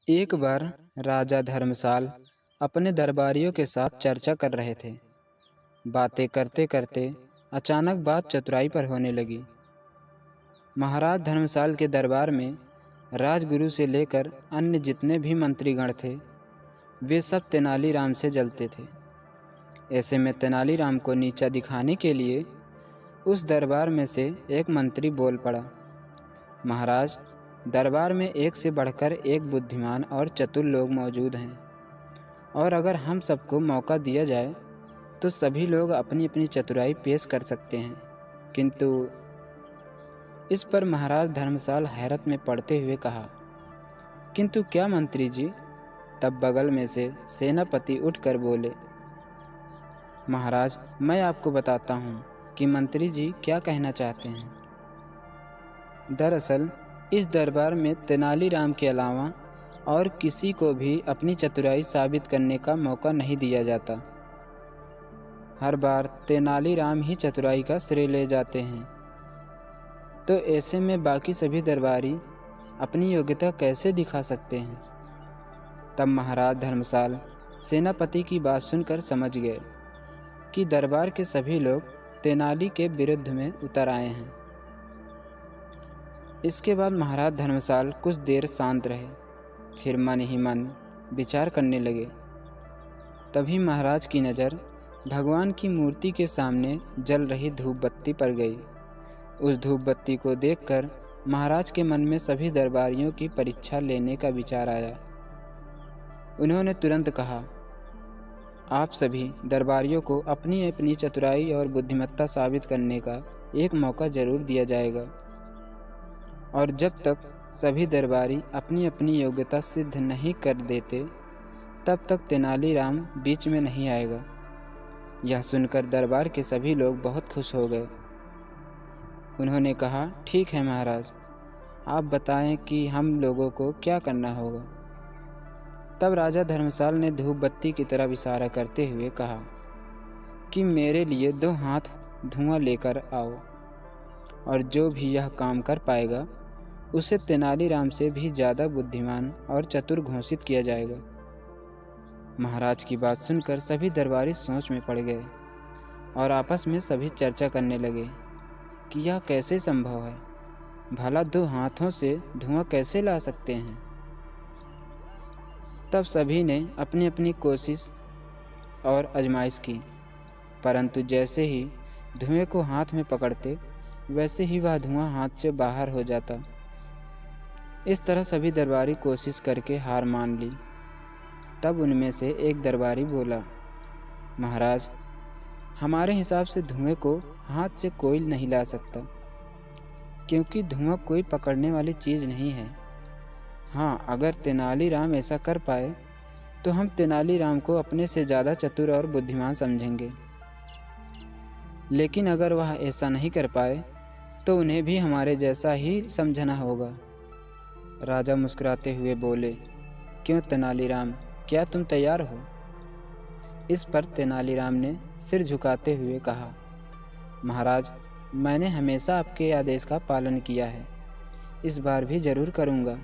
एक बार राजा धर्मसाल अपने दरबारियों के साथ चर्चा कर रहे थे। बातें करते करते अचानक बात चतुराई पर होने लगी। महाराज धर्मसाल के दरबार में राजगुरु से लेकर अन्य जितने भी मंत्रीगण थे, वे सब तेनालीराम से जलते थे। ऐसे में तेनालीराम को नीचा दिखाने के लिए उस दरबार में से एक मंत्री बोल पड़ा, महाराज, दरबार में एक से बढ़कर एक बुद्धिमान और चतुर लोग मौजूद हैं, और अगर हम सबको मौका दिया जाए तो सभी लोग अपनी अपनी चतुराई पेश कर सकते हैं। किंतु इस पर महाराज धर्मसाल हैरत में पड़ते हुए कहा, किंतु क्या मंत्री जी? तब बगल में से सेनापति उठकर बोले, महाराज, मैं आपको बताता हूँ कि मंत्री जी क्या कहना चाहते हैं। दरअसल इस दरबार में तेनालीराम के अलावा और किसी को भी अपनी चतुराई साबित करने का मौका नहीं दिया जाता। हर बार तेनालीराम ही चतुराई का श्रेय ले जाते हैं। तो ऐसे में बाकी सभी दरबारी अपनी योग्यता कैसे दिखा सकते हैं? तब महाराज धर्मसाल सेनापति की बात सुनकर समझ गए कि दरबार के सभी लोग तेनाली के विरुद्ध में उतर आए हैं। इसके बाद महाराज धर्मसाल कुछ देर शांत रहे, फिर मन ही मन विचार करने लगे। तभी महाराज की नज़र भगवान की मूर्ति के सामने जल रही धूप बत्ती पर गई। उस धूप बत्ती को देखकर महाराज के मन में सभी दरबारियों की परीक्षा लेने का विचार आया। उन्होंने तुरंत कहा, आप सभी दरबारियों को अपनी अपनी चतुराई और बुद्धिमत्ता साबित करने का एक मौका जरूर दिया जाएगा, और जब तक सभी दरबारी अपनी अपनी योग्यता सिद्ध नहीं कर देते, तब तक तेनालीराम बीच में नहीं आएगा। यह सुनकर दरबार के सभी लोग बहुत खुश हो गए। उन्होंने कहा, ठीक है महाराज, आप बताएं कि हम लोगों को क्या करना होगा। तब राजा धर्मसाल ने धूप बत्ती की तरफ इशारा करते हुए कहा कि मेरे लिए 2 हाथ धुआं लेकर आओ, और जो भी यह काम कर पाएगा उसे तेनालीराम से भी ज़्यादा बुद्धिमान और चतुर घोषित किया जाएगा। महाराज की बात सुनकर सभी दरबारी सोच में पड़ गए और आपस में सभी चर्चा करने लगे कि यह कैसे संभव है, भला 2 हाथों से धुआं कैसे ला सकते हैं। तब सभी ने अपनी अपनी कोशिश और आजमाइश की, परंतु जैसे ही धुएं को हाथ में पकड़ते, वैसे ही वह धुआं हाथ से बाहर हो जाता। इस तरह सभी दरबारी कोशिश करके हार मान ली। तब उनमें से एक दरबारी बोला, महाराज, हमारे हिसाब से धुएं को हाथ से कोई नहीं ला सकता, क्योंकि धुआं कोई पकड़ने वाली चीज़ नहीं है। हाँ, अगर तेनालीराम ऐसा कर पाए तो हम तेनालीराम को अपने से ज़्यादा चतुर और बुद्धिमान समझेंगे, लेकिन अगर वह ऐसा नहीं कर पाए तो उन्हें भी हमारे जैसा ही समझना होगा। राजा मुस्कुराते हुए बोले, क्यों तेनालीराम, क्या तुम तैयार हो? इस पर तेनालीराम ने सिर झुकाते हुए कहा, महाराज, मैंने हमेशा आपके आदेश का पालन किया है, इस बार भी जरूर करूँगा।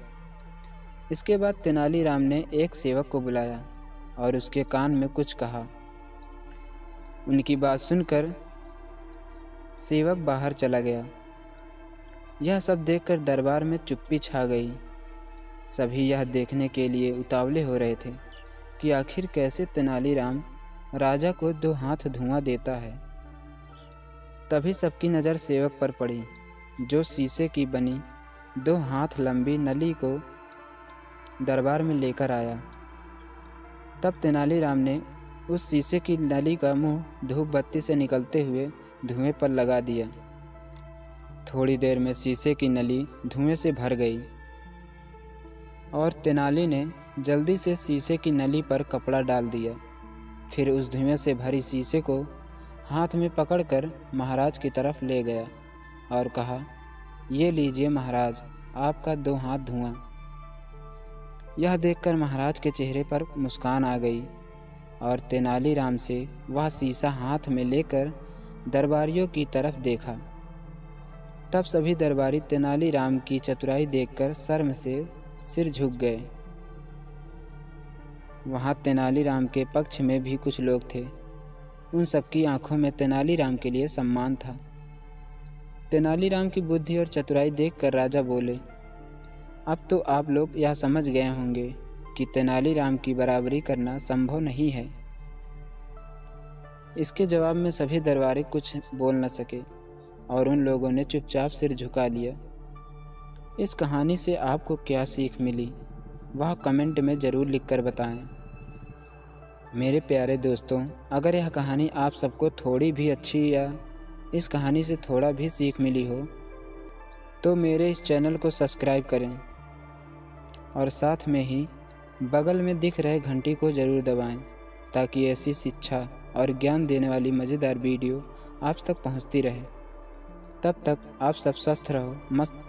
इसके बाद तेनालीराम ने एक सेवक को बुलाया और उसके कान में कुछ कहा। उनकी बात सुनकर सेवक बाहर चला गया। यह सब देखकर दरबार में चुप्पी छा गई। सभी यह देखने के लिए उतावले हो रहे थे कि आखिर कैसे तेनालीराम राजा को 2 हाथ धुआं देता है। तभी सबकी नज़र सेवक पर पड़ी, जो शीशे की बनी 2 हाथ लंबी नली को दरबार में लेकर आया। तब तेनालीराम ने उस शीशे की नली का मुंह धूप बत्ती से निकलते हुए धुएं पर लगा दिया। थोड़ी देर में शीशे की नली धुएं से भर गई और तेनाली ने जल्दी से शीशे की नली पर कपड़ा डाल दिया। फिर उस धुएं से भरी शीशे को हाथ में पकड़कर महाराज की तरफ ले गया और कहा, ये लीजिए महाराज, आपका 2 हाथ धुआं। यह देखकर महाराज के चेहरे पर मुस्कान आ गई और तेनालीराम से वह शीशा हाथ में लेकर दरबारियों की तरफ देखा। तब सभी दरबारी तेनालीराम की चतुराई देखकर शर्म से सिर झुक गए। वहाँ तेनालीराम के पक्ष में भी कुछ लोग थे। उन सबकी आंखों में तेनालीराम के लिए सम्मान था। तेनालीराम की बुद्धि और चतुराई देखकर राजा बोले, अब तो आप लोग यह समझ गए होंगे कि तेनालीराम की बराबरी करना संभव नहीं है। इसके जवाब में सभी दरबारी कुछ बोल न सके और उन लोगों ने चुपचाप सिर झुका लिया। इस कहानी से आपको क्या सीख मिली, वह कमेंट में ज़रूर लिखकर बताएं। मेरे प्यारे दोस्तों, अगर यह कहानी आप सबको थोड़ी भी अच्छी या इस कहानी से थोड़ा भी सीख मिली हो तो मेरे इस चैनल को सब्सक्राइब करें और साथ में ही बगल में दिख रहे घंटी को ज़रूर दबाएं ताकि ऐसी शिक्षा और ज्ञान देने वाली मज़ेदार वीडियो आप तक पहुंचती रहे। तब तक आप सब स्वस्थ रहो, मस्त